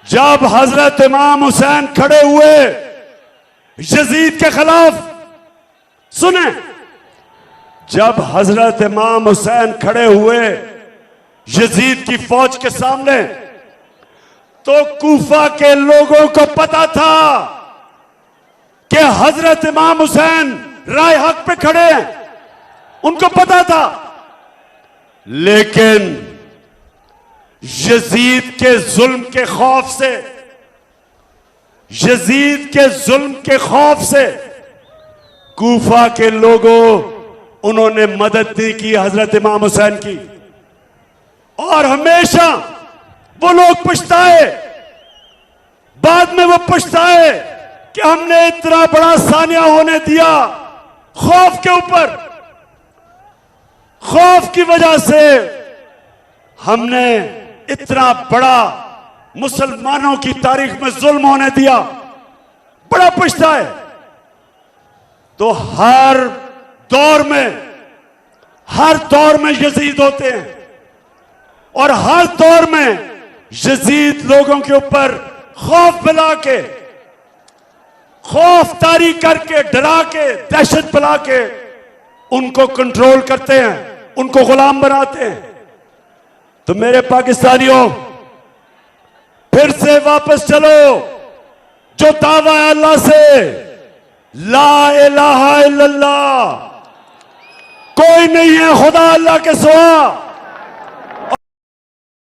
जब हजरत इमाम हुसैन खड़े हुए यजीद के खिलाफ, सुने, जब हजरत इमाम हुसैन खड़े हुए यजीद की फौज के सामने, तो कूफा के लोगों को पता था कि हजरत इमाम हुसैन राय हक पे खड़े हैं, उनको पता था। लेकिन यजीद के जुल्म के खौफ से, यजीद के जुल्म के खौफ से कूफा के लोगों, उन्होंने मदद नहीं की हजरत इमाम हुसैन की। और हमेशा वो लोग पछताए, बाद में वो पछताए कि हमने इतना बड़ा सानिया होने दिया। खौफ के ऊपर, खौफ की वजह से हमने इतना बड़ा मुसलमानों की तारीख में जुल्म होने दिया, बड़ा पछताए। तो हर दौर में यजीद होते हैं, और हर दौर में यजीद लोगों के ऊपर खौफ फैला के, खौफ तारी करके, डरा के, दहशत फैला के उनको कंट्रोल करते हैं, उनको गुलाम बनाते हैं। तो मेरे पाकिस्तानियों, फिर से वापस चलो। जो दावा है अल्लाह से, ला इलाहा इल्लल्लाह, कोई नहीं है खुदा अल्लाह के सिवा।